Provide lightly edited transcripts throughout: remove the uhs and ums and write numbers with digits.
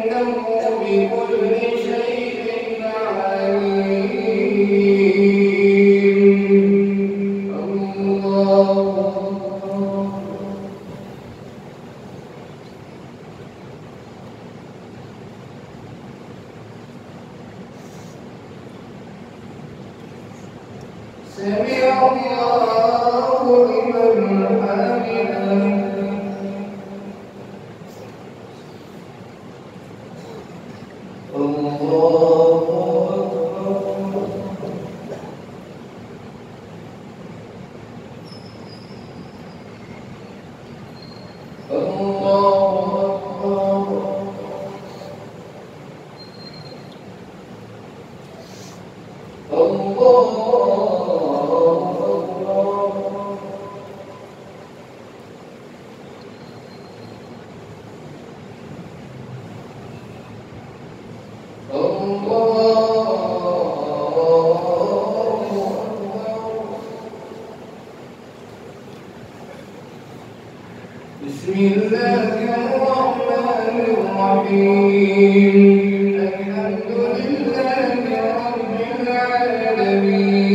إن بسم الله الرحمن الرحيم الحمد لله رب العالمين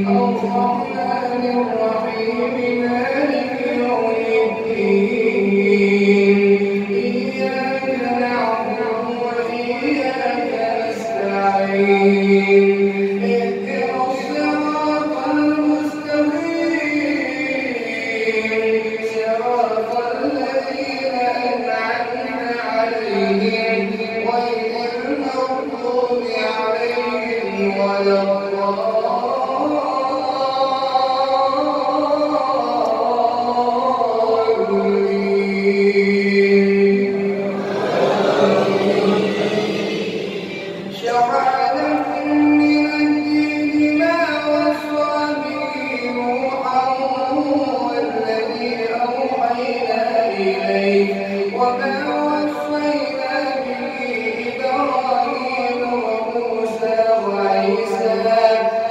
الرحمن الرحيم مالك يوم الدين إياك نعبد وإياك نستعين اهدنا الصراط المستقيم صراط الذين أنعمت عليهم غير المغضوب عليهم ولا الضالين. شرع لكم من الدين ما وصى به نوحا والذي أوحينا إليك وما وصينا به إبراهيم وموسى وعيسى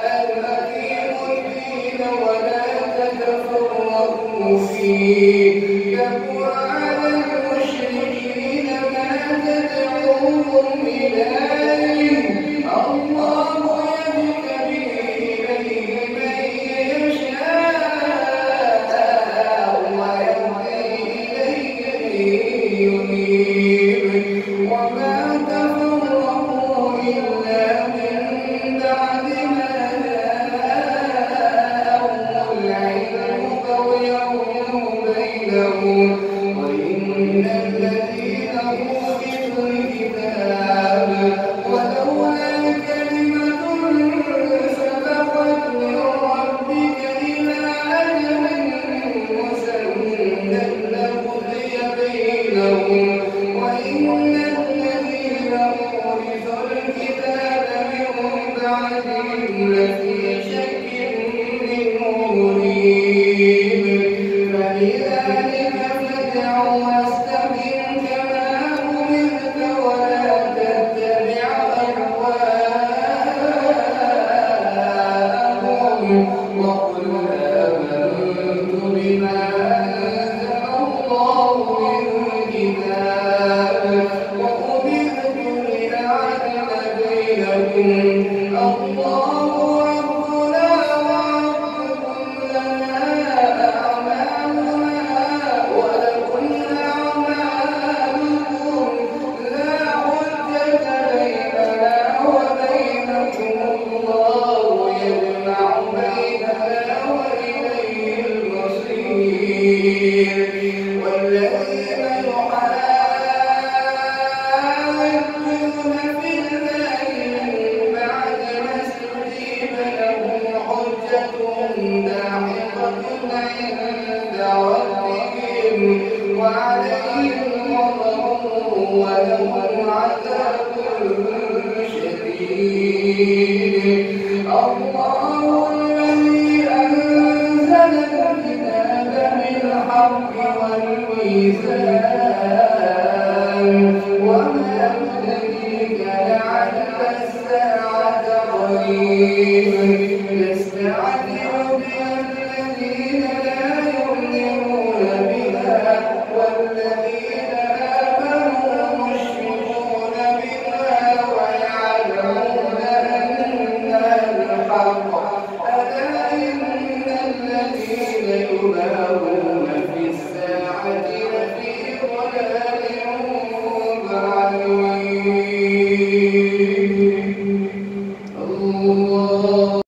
أن أقيموا الدين ولا تتفرقوا فيه كبر على المشركين ما تدعوهم إليه الله يجتبي إليه من يشاء ويهدي إليه من ينيب وما تفرقوا إلا من بعد ما جاءهم العلم بغيا بينهم وإن الذين أوتوا الكتاب ولولا كلمة سبقت من ربك إلى أجل مسمى لقضي بينهم وإن الذين أورثوا الكتاب من بعدهم لفي شك منه مريب فلذلك فادع واستقم كما أمرت ولا تتبع أهواءهم وقل آمنت بما أنزل الله من كتاب وأمرت لأعدل بينكم الله ربنا وربكم لنا أعمالنا ولكم أعمالكم لا حجة بيننا وبينكم الله يجمع بيننا وإليه المصير والذين يحاجون في الله من بعد ما استجيب لهم حجتهم داحضة عند ربهم وعليهم غضب ولهم عذاب شديد الله الذي أنزل الكتاب بالحق والميزان وما يدريك لعل الساعة قريب يستعجل بها